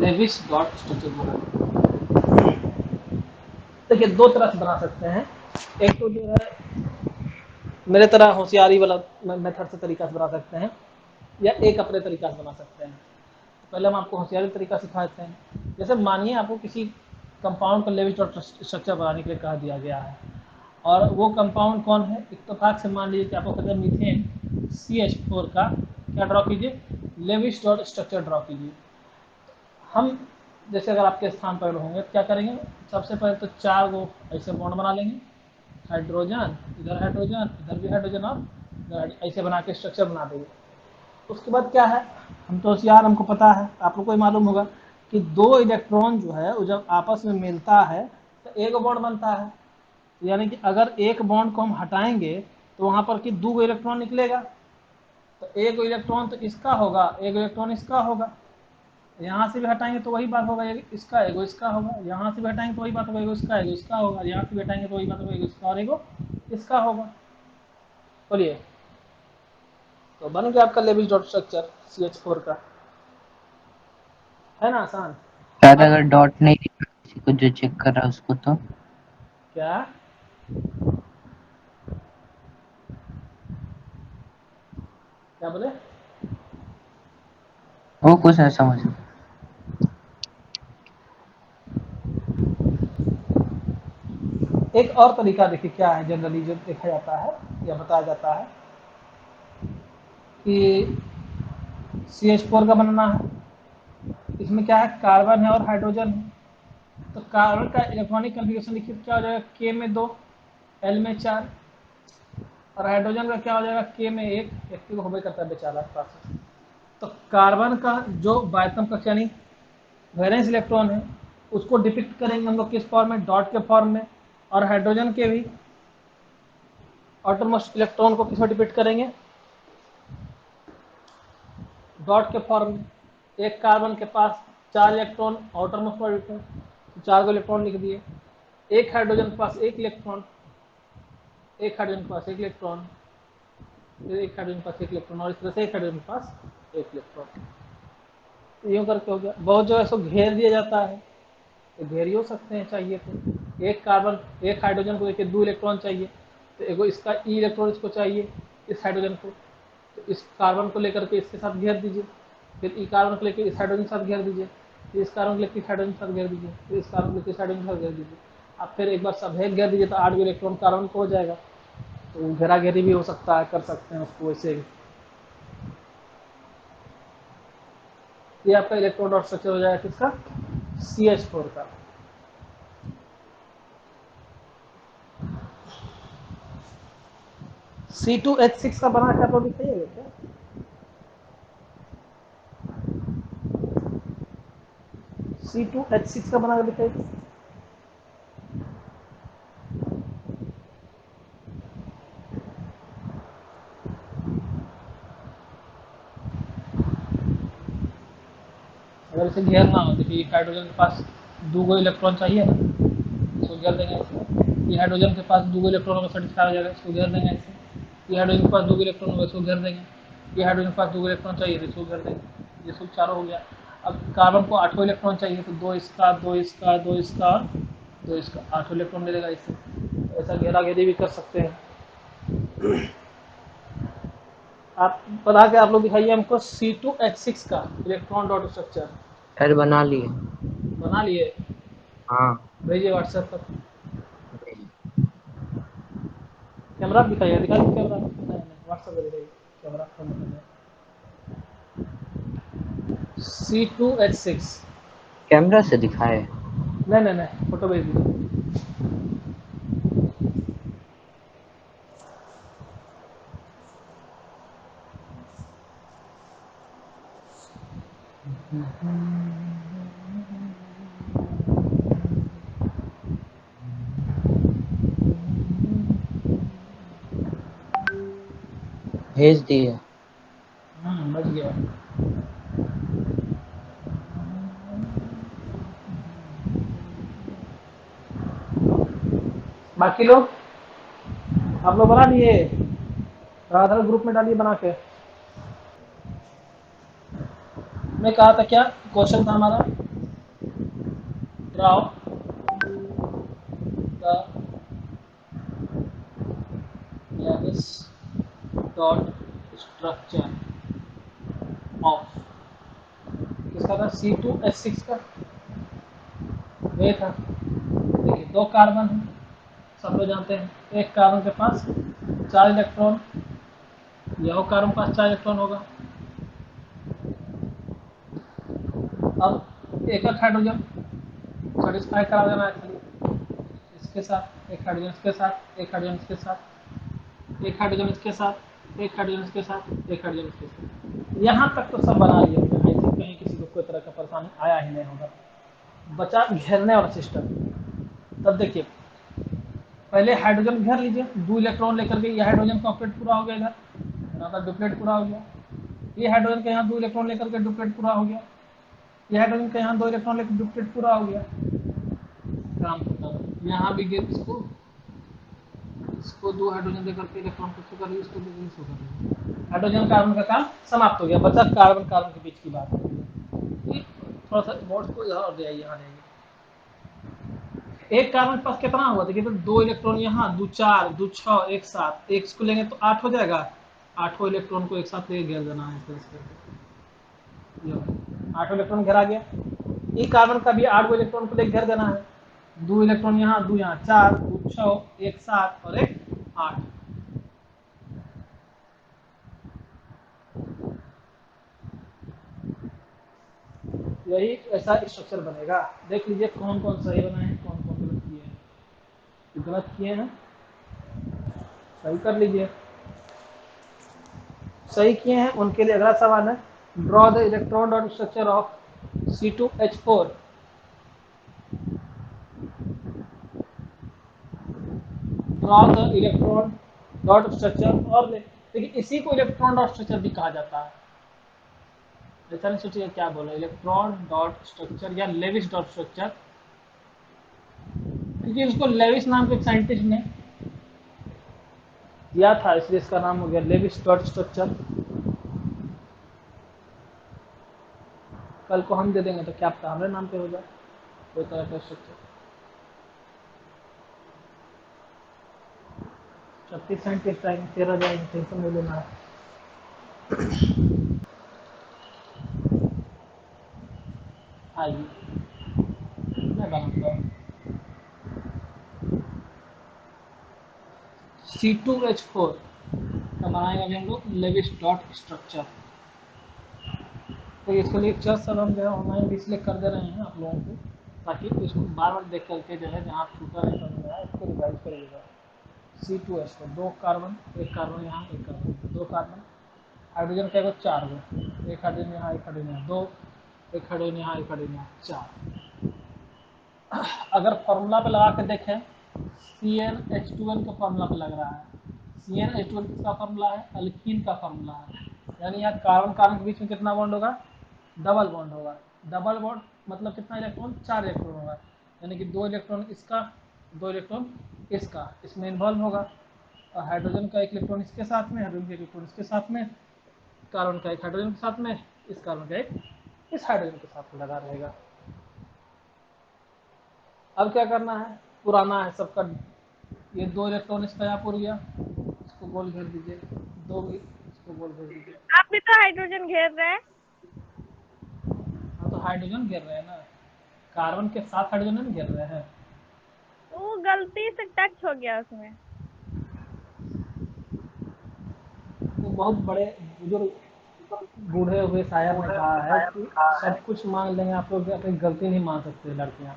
लेविस डॉट स्ट्रक्चर बनाना, देखिए 2 तरह से बना सकते हैं। एक तो जो है मेरे तरह होशियारी वाला मेथड से तरीका से बना सकते हैं, या एक अपने तरीका से बना सकते हैं। पहले हम आपको होशियारी तरीका सिखाते हैं। जैसे मानिए आपको किसी कंपाउंड को लेविस डॉट स्ट्रक्चर बनाने के लिए कहा दिया गया है, और वो कंपाउंड कौन है, इत्तेफाक से मान लीजिए कि आपको कहते हैं मीथेन CH4 का क्या ड्रॉ कीजिए, लेविस डॉट स्ट्रक्चर ड्रॉ कीजिए। हम जैसे अगर आपके स्थान पर होंगे क्या करेंगे, सबसे पहले तो 4 गो ऐसे बॉन्ड बना लेंगे, हाइड्रोजन इधर भी हाइड्रोजन और इधर, ऐसे बना के स्ट्रक्चर बना देंगे। उसके बाद क्या है, हम तो होशियार, हमको पता है, आप लोग को ही मालूम होगा कि 2 इलेक्ट्रॉन जो है वो जब आपस में मिलता है तो एक बॉन्ड बनता है। यानी कि अगर एक बॉन्ड को हम हटाएंगे तो वहां पर कि 2 इलेक्ट्रॉन निकलेगा, तो एक इलेक्ट्रॉन तो इसका होगा, एक इलेक्ट्रॉन इसका होगा। यहाँ से भी हटाएंगे तो वही बात होगा, इसका एगो इसका होगा, यहाँ से भी हटाएंगे तो वही बात होगा, एगो इसका एगो इसका होगा, यहाँ से भी हटाएंगे तो वही बात होगा, एगो इसका और एगो इसका होगा। बोलिए, तो बन गया आपका लेविस डॉट स्ट्रक्चर CH4 का, है ना आसान। सर अब अगर डॉट नहीं दिखा किसी को जो चेक कर रहा है उसको तो क्या क्या बोले, वो कुछ नहीं समझ। एक और तरीका देखिए क्या है, जनरली जो देखा जाता है या बताया जाता है कि CH4 का बनना है, इसमें क्या है, कार्बन है और हाइड्रोजन है। तो कार्बन का इलेक्ट्रॉनिक कन्फिग्रेशन लिखिए, क्या हो जाएगा, K में 2, L में 4, और हाइड्रोजन का क्या हो जाएगा, K में 1, व्यक्ति को होबे करता है बेचारा पास। तो कार्बन का जो बायतम कक्षा यानी वैलेंस इलेक्ट्रॉन है उसको डिपिक्ट करेंगे हम लोग किस फॉर्म में, डॉट के फॉर्म में, और हाइड्रोजन के भी आउटरमोस्ट इलेक्ट्रॉन को किसमें डिपिक्ट करेंगे, डॉट के फॉर्म में। एक कार्बन के पास 4 इलेक्ट्रॉन आउटरमोस्ट ऑर्बिटल, तो 4 को इलेक्ट्रॉन लिख दिए। एक हाइड्रोजन के पास 1 इलेक्ट्रॉन, एक हाइड्रोजन के पास 1 इलेक्ट्रॉन, फिर एक हाइड्रोजन के पास 1 इलेक्ट्रॉन, और इस तरह से एक हाइड्रोजन के पास 1 इलेक्ट्रॉन। यूँ करके हो गया। बहुत जो है सो घेर दिया जाता है, तो घेर ही हो सकते हैं चाहिए तो। एक कार्बन, एक हाइड्रोजन को देखिए 2 इलेक्ट्रॉन चाहिए, तो एगो इसका ई इलेक्ट्रॉन इसको चाहिए, इस हाइड्रोजन को, तो इस कार्बन को लेकर के इसके साथ घेर दीजिए, फिर ई कार्बन को लेकर इस हाइड्रोजन के साथ घेर दीजिए, फिर इस कार्बन को लेकर इस हाइड्रोजन के साथ घेर दीजिए, फिर इस कार्बन को लेकर इस हाइड्रोजन के साथ घेर दीजिए। आप फिर एक बार सब घेर दीजिए तो 8 इलेक्ट्रॉन कार्बन को हो जाएगा। तो घेरा घेरी भी हो सकता है, कर सकते हैं उसको वैसे भी। ये आपका इलेक्ट्रोड डॉट स्ट्रक्चर हो जाएगा किसका, CH4 का। C2H6 का बना क्या तो दिखाइएगा क्या, C2H6 का बना कर दिखाइए। अगर इसे घेरना हो, देखिए हाइड्रोजन के पास 2 इलेक्ट्रॉन चाहिए ना, इसको घेर देंगे ऐसे। ये हाइड्रोजन के पास 2 इलेक्ट्रॉनों का सेटिस्फाई हो जाएगा, इसको घेर देंगे ऐसे। ये हाइड्रोजन के पास 2 इलेक्ट्रॉन होगा, इसको घेर देंगे। ये हाइड्रोजन के पास 2 इलेक्ट्रॉन चाहिए, इसको घेर देंगे। ये सब चारों हो गया। अब कार्बन को 8 इलेक्ट्रॉन चाहिए, तो 2 इसका, 2 इसका, 2 इसका और 2 इसका, 8 इलेक्ट्रॉन मिलेगा इससे। तो ऐसा घेरा घेरी भी कर सकते हैं। आप बना के आप लोग दिखाइए हमको C2H6 का इलेक्ट्रॉन डॉट स्ट्रक्चर। सर बना लिए। बना लिए, हाँ। भेजिए व्हाट्सएप पर। कैमरा दिखाइए, दिखाइए कैमरा, नहीं व्हाट्सएप पर दिखाइए कैमरा। C2H6, कैमरा से दिखाए। नहीं नहीं नहीं, फोटो भेज दीजिए। भेज दिए। बच गया। बाकी लोग, आप लोग बना लिए, राधा ग्रुप में डालिए बना के। मैं कहा था क्या क्वेश्चन था हमारा, draw the lavish dot structure of, किसका था, C2H6 का। ये था, देखिए 2 कार्बन है, सब लोग जानते हैं। एक कार्बन के पास 4 इलेक्ट्रॉन, यह कार्बन के पास 4 इलेक्ट्रॉन होगा। अब एक हाइड्रोजन सेटिस्फाई करा देना है खाली, इसके साथ एक हाइड्रोजन, इसके साथ एक हाइड्रोजन, इसके साथ एक हाइड्रोजन, इसके साथ एक हाइड्रोजन, इसके साथ एक हाइड्रोजन, इसके साथ। यहाँ तक तो सब बना लिया। आई थिंक कहीं किसी को कोई तरह का परेशानी आया ही नहीं होगा। बचा घेरने वाला सिस्टम। तब देखिए, पहले हाइड्रोजन घेर लीजिए 2 इलेक्ट्रॉन लेकर के, ये हाइड्रोजन का ऑक्टेट पूरा हो गया, इधर यहाँ पर डुप्लेट पूरा हो गया। ये हाइड्रोजन के यहाँ 2 इलेक्ट्रॉन लेकर के डुप्लेट पूरा हो गया। ये हाइड्रोजन के यहाँ 2 इलेक्ट्रॉन लेकर डुप्लेट पूरा हो गया। काम खत्म। यहाँ भी गेट इसको 2 हाइड्रोजन देकर के इलेक्ट्रॉन को कर लिया, इसको दे इसको कर लिया। हाइड्रोजन कार्बन का काम समाप्त हो गया, बचा कार्बन कार्बन के बीच की बात। थोड़ा सा बोर्ड को यहाँ और दे आइए, यहाँ दे आइए। एक कार्बन के पास कितना हुआ, देखिए तो 2 इलेक्ट्रॉन यहाँ, 2 4, 2 6, एक साथ, एक इसको लेंगे तो 8 हो जाएगा। 8 इलेक्ट्रॉन को एक साथ ले घेर देना है, 8 इलेक्ट्रॉन घेरा गया। ई कार्बन का भी 8 इलेक्ट्रॉन को ले घेर देना है। दो इलेक्ट्रॉन यहाँ, दो यहाँ, 4, 2 6, एक 7 और एक 8। यही ऐसा स्ट्रक्चर बनेगा। देख लीजिए कौन कौन सही बनाए हैं, कौन कौन गलत किए हैं। जो गलत किए हैं सही कर लीजिए, सही किए हैं उनके लिए अगला सवाल है, draw the electron dot structure of C2H4। Draw the electron dot structure, और देखिए इसी को इलेक्ट्रॉन डॉट स्ट्रक्चर भी कहा जाता है। ऐसा नहीं सोचिए क्या बोला, इलेक्ट्रॉन डॉट स्ट्रक्चर या लेविस डॉट स्ट्रक्चर, क्योंकि उसको लेविस नाम के एक साइंटिस्ट ने दिया था, इसलिए इसका नाम हो गया लेविस डॉट स्ट्रक्चर। कल को हम दे देंगे तो क्या पता हमारे नाम पे हो जाए कोई तरह का स्ट्रक्चर। 36 साइंटिस्ट आएंगे, 13 जाएंगे, टेंशन नहीं लेना है। आइए मैं बनाऊंगा C2H4 का बनाएगा अभी हम लोग लेविस डॉट स्ट्रक्चर। तो इसके लिए चर्च सब हम जो है ऑनलाइन भी इसलिए कर दे रहे हैं आप लोगों को, ताकि इसको बार बार देख करके जो है जहाँ छूटा नहीं समझ में आया इसको रिवाइज करिएगा। C2H4, 2 कार्बन, एक कार्बन यहाँ, एक कार्बन, 2 कार्बन, हाइड्रोजन का एगो 4 गो, एक हाइड्रोजन यहाँ, एक हाइड्रोजन यहाँ, 2, एक हाइड्रोजन यहाँ, एक हाइड्रोजन यहाँ, 4। अगर फॉर्मूला पे लगा के देखें, CnH2n का फॉर्मूला पे लग रहा है। CnH2n किसका फॉर्मूला है? अल्कीन का फॉर्मूला है। यानी यहाँ कार्बन कार्बन के बीच में कितना बॉन्ड होगा? डबल बॉन्ड होगा। डबल बॉन्ड मतलब कितना इलेक्ट्रॉन? 4 इलेक्ट्रॉन होगा। यानी कि 2 इलेक्ट्रॉन इसका, 2 इलेक्ट्रॉन इसका, इसमें इन्वॉल्व होगा। और हाइड्रोजन का एक इलेक्ट्रॉन इसके साथ में, हाइड्रोजन का एक इलेक्ट्रॉन इसके साथ में, कार्बन का एक हाइड्रोजन के साथ में, इस कार्बन का एक इस हाइड्रोजन के साथ में लगा रहेगा। अब क्या करना है? पुराना है सबका, ये 2 इलेक्ट्रॉन इसका यहाँ पुर गया, इसको गोल घेर दीजिए, 2 इसको गोल घेर दीजिए। आप भी तो हाइड्रोजन घेर रहे हैं। हाँ तो हाइड्रोजन घेर रहे हैं ना, कार्बन के साथ हाइड्रोजन नहीं घेर रहे हैं। वो गलती से टच हो गया उसमें। तो बहुत बड़े बुजुर्ग बूढ़े हुए शायर ने कहा है कि सब कुछ मान लेंगे आप लोग, अपनी गलती नहीं मान सकते लड़कियां।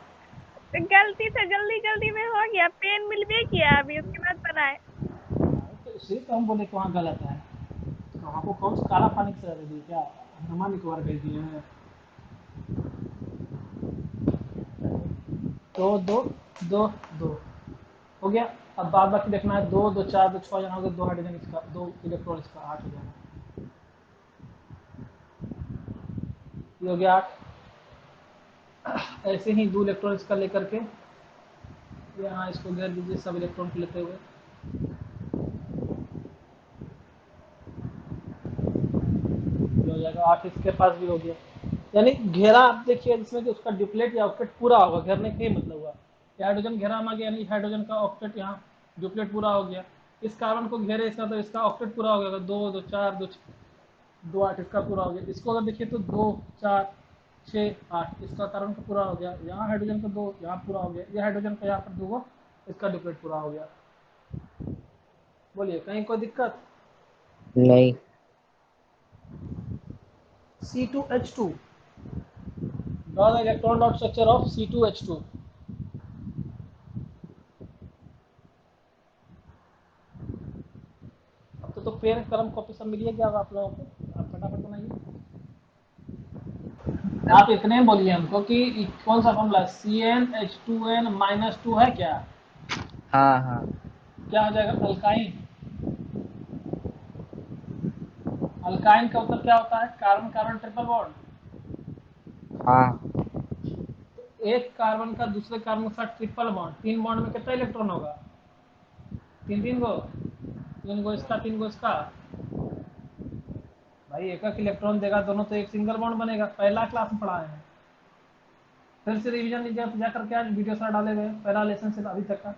तो गलती से जल्दी जल्दी में हो गया, पेन मिल भी किया अभी उसके बाद बनाए। तो इसलिए तो हम बोले कि वहाँ गलत है। तो आपको कौन सा काला पानी से दे दिए क्या? अंडमान निकोबार भेज दिए हैं। 2 2 2 2 हो गया। अब बाद बाकी देखना है, 2 2 4 2 6 जाना होगा, 2 हाइड्रोजन इसका, 2 इलेक्ट्रॉन इसका, 8 हो जाएगा। ये हो गया 8। ऐसे ही 2 इलेक्ट्रॉन इसका लेकर के यहाँ इसको घेर दीजिए सब इलेक्ट्रॉन को लेते हुए। ये हो जाएगा 8, इसके पास भी हो गया। यानी घेरा आप देखिए जिसमें कि उसका डुप्लेट या ऑक्टेट पूरा होगा, घेरने का ही मतलब हुआ। ये हाइड्रोजन घेरा में आ गया, यानी हाइड्रोजन का ऑक्टेट यहाँ डुप्लेट पूरा हो गया। इस कार्बन को घेरे इसका, तो इसका ऑक्टेट पूरा हो गया, 2 2 4 2 2 8 इसका पूरा हो गया। इसको अगर देखिए तो 2 4 6 8 इसका कार्बन का पूरा हो गया। यहाँ हाइड्रोजन का 2 यहाँ पूरा हो गया, ये हाइड्रोजन का यहाँ पर 2 इसका डुप्लेट पूरा हो गया। बोलिए कहीं कोई दिक्कत? नहीं। C2H2, draw the electron dot structure of C2H2। अब तो पेन कलम कॉपी सब मिलिए क्या आप लोगों को? आप फटाफट बनाइए। आप इतने बोलिए हमको कि कौन सा फॉर्मूला, CnH2n-2 है क्या? हाँ हाँ। क्या हो जाएगा? अल्काइन। अल्काइन का मतलब क्या होता है? Carbon carbon triple bond. हाँ। एक कार्बन का दूसरे कार्बन के साथ ट्रिपल बॉन्ड, 3 बॉन्ड में कितना इलेक्ट्रॉन होगा? 3 गो, 3 गो इसका, 3 गो इसका। भाई एक एक इलेक्ट्रॉन देगा दोनों, तो एक सिंगल बॉन्ड बनेगा। पहला क्लास में पढ़ाए हैं, फिर से रिवीजन लीजिए जा करके, आज वीडियो सारा डाले हुए पहला लेसन से अभी तक का।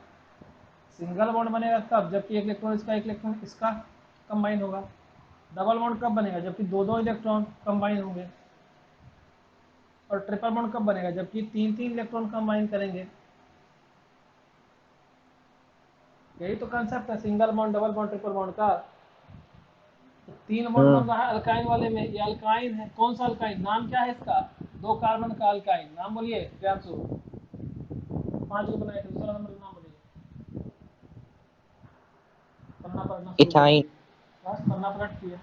सिंगल बॉन्ड बनेगा तब जबकि एक इलेक्ट्रॉन इसका, एक इलेक्ट्रॉन इसका कंबाइन होगा। डबल बॉन्ड कब बनेगा? जबकि 2 इलेक्ट्रॉन कंबाइन होंगे। और ट्रिपल बॉन्ड कब बनेगा? जबकि 3 इलेक्ट्रॉन कंबाइन करेंगे। यही तो कंसेप्ट है single bond, double bond, triple bond का। तो 3 बॉन्ड बन रहा है अल्काइन वाले में, ये अल्काइन है। कौन सा अल्काइन, नाम क्या है इसका? 2 कार्बन का अल्काइन, नाम बोलिए प्रियांशु। 5 को बनाए थे, दूसरा नंबर का नाम बोलिए। पन्ना पलटना शुरू इथाइन। कीजिए, बस पन्ना पलट किए।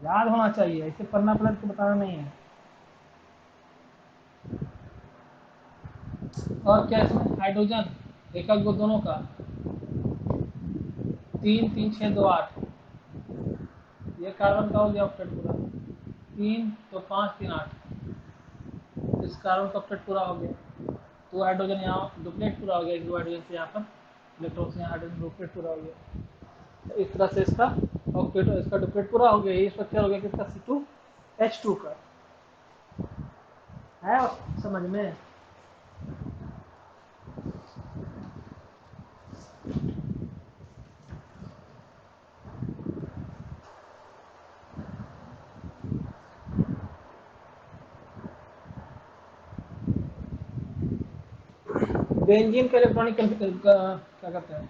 याद होना चाहिए, इसे पन्ना पलट के बताना नहीं है। और क्या इसमें हाइड्रोजन, एकक गो दोनों का, 3 3 6 2 8। ये कार्बन का हो गया ऑक्टेट पूरा, 3 तो 5 3 8। इस कार्बन का ऑक्टेट पूरा हो गया। 2 हाइड्रोजन यहाँ डुप्लेट पूरा हो गया, 2 हाइड्रोजन से यहाँ पर इलेक्ट्रॉन से यहाँ हाइड्रोजन डुप्लेट पूरा हो गया। तो इस तरह से इसका ऑक्टेट, इसका डुप्लेट पूरा हो गया। ये स्ट्रक्चर हो गया किसका, C2H2 का। है समझ में? बेंजीन का इलेक्ट्रॉनिक क्या कहते हैं,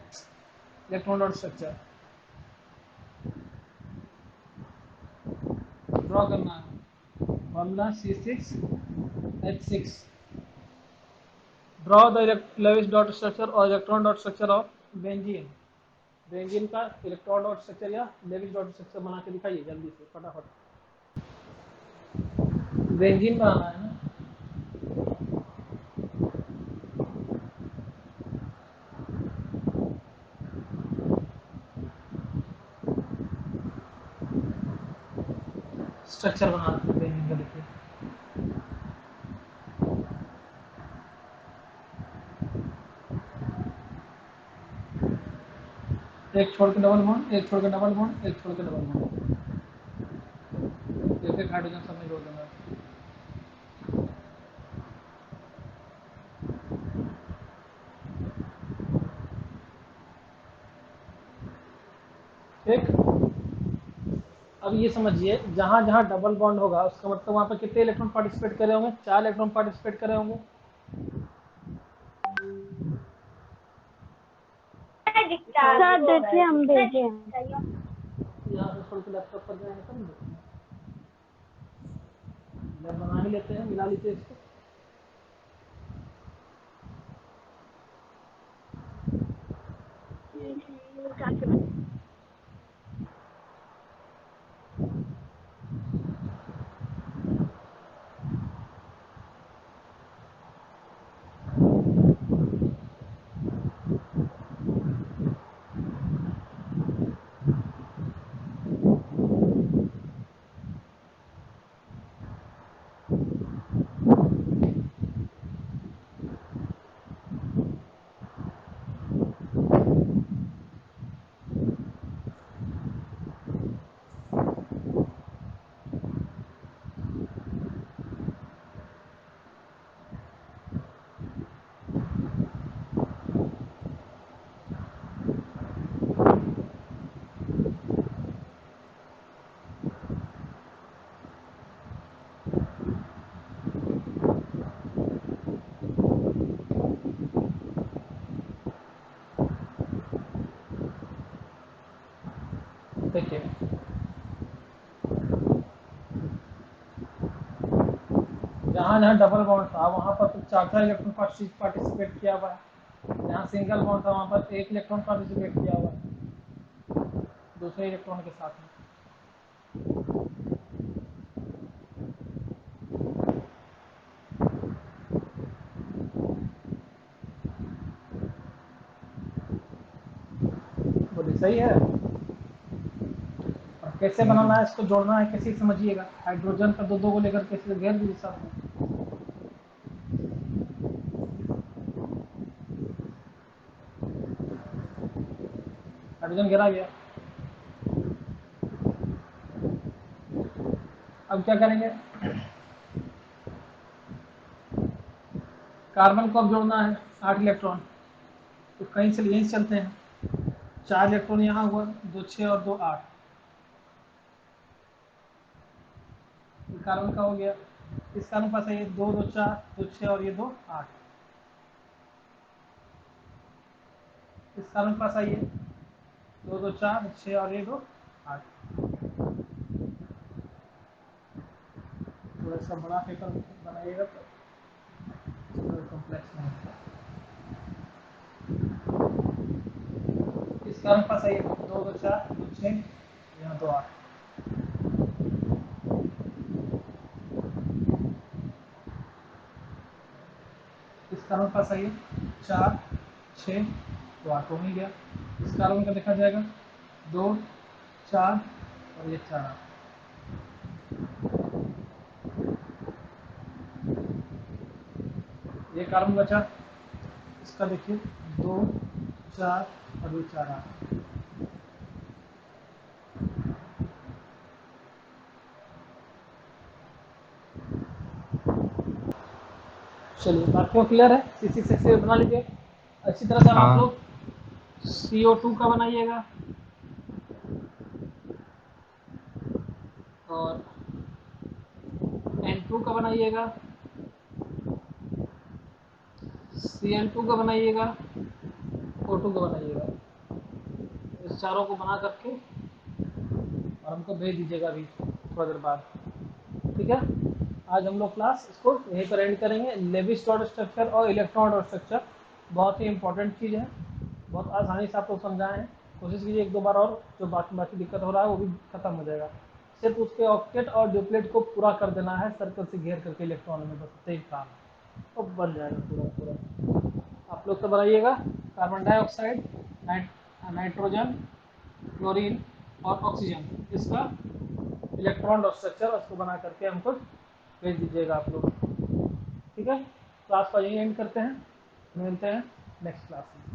इलेक्ट्रॉन डॉट स्ट्रक्चर ड्रॉ करना है। Formula C6H6। Draw the Lewis dot structure और electron dot structure of benzene. Benzene का इलेक्ट्रॉन डॉट स्ट्रक्चर या लेविस डॉट स्ट्रक्चर बना के दिखाइए जल्दी से फटाफट। बेंजीन बनाना है ना। स्ट्रक्चर बना रहे हैं बेंजीन का, देखिए। एक छोड़ के डबल बॉन्ड, एक छोड़ के डबल बॉन्ड, एक छोड़ के डबल बॉन्ड, एक एक हाइड्रोजन सब में जोड़ देना। ठीक। अब ये समझिए, जहां जहां डबल बॉन्ड होगा उसका मतलब वहां पर कितने इलेक्ट्रॉन पार्टिसिपेट करे होंगे, 4 इलेक्ट्रॉन पार्टिसिपेट करे होंगे। सर देखिए हम भेजे हैं। यहाँ से छोड़ के लैपटॉप पर जाएंगे तब देखेंगे। जब बना ही लेते हैं, मिला लीजिए इसको। देखिए, जहाँ जहाँ डबल बॉन्ड था वहाँ पर तो 4 इलेक्ट्रॉन पार्टिसिपेट किया हुआ है। जहाँ सिंगल बॉन्ड था वहाँ पर 1 इलेक्ट्रॉन पार्टिसिपेट किया हुआ है दूसरे इलेक्ट्रॉन के साथ में। बोलिए सही है। और कैसे बनाना है, इसको जोड़ना है कैसे, समझिएगा। हाइड्रोजन का 2 2 को लेकर कैसे घेर दीजिए साथ में। हाइड्रोजन घेरा गया। अब क्या करेंगे, कार्बन को अब जोड़ना है 8 इलेक्ट्रॉन। तो कहीं से यहीं से चलते हैं। 4 इलेक्ट्रॉन यहाँ हुआ, 2 6 और 2 8। कार्बन का हो गया। इस कार्बन के पास है ये 2 2 4 2 6 और ये 2 8। इस कार्बन के पास आइए, 2 2 4 6 और ये 2 8। थोड़ा सा बड़ा पेपर बनाइएगा तो कॉम्प्लेक्स नहीं होता। इस कार्बन के पास आइए, 2 2 4 2 6 यहाँ 2 8। इस कार्बन के पास आइए, 4 6 तो 8 हो ही गया। इस कार्बन का देखा जाएगा, 2 4 और ये 4 8। ये कार्बन बचा, इसका देखिए 2 4 और ये 4 8। चलिए बाकियों क्लियर है, C6H6 बना लीजिए। अच्छी तरह से आप हाँ। लोग CO2 का बनाइएगा और N2 का बनाइएगा, Cl2 का बनाइएगा, O2 का बनाइएगा। इस चारों को बना करके और हमको भेज दीजिएगा अभी थोड़ा देर बाद, ठीक है। आज हम लोग क्लास इसको यहीं पर एंड करेंगे। लेविस डॉट स्ट्रक्चर और इलेक्ट्रॉन डॉट स्ट्रक्चर बहुत ही इंपॉर्टेंट चीज़ है, बहुत आसानी से आपको समझाएं हैं। कोशिश कीजिए 1 2 बार और, जो बाकी दिक्कत हो रहा है वो भी खत्म हो जाएगा। सिर्फ उसके ऑक्टेट और डुप्लेट को पूरा कर देना है, सर्कल से घेर करके इलेक्ट्रॉन में, बस यही काम है, तो बन जाएगा पूरा पूरा। आप लोग तो बनाइएगा कार्बन डाइऑक्साइड, नाइट्रोजन, क्लोरीन और ऑक्सीजन, इसका इलेक्ट्रॉन डॉट स्ट्रक्चर, उसको बना करके हमको भेज दीजिएगा आप लोग, ठीक है। क्लास को यहीं एंड करते हैं, मिलते हैं नेक्स्ट क्लास में।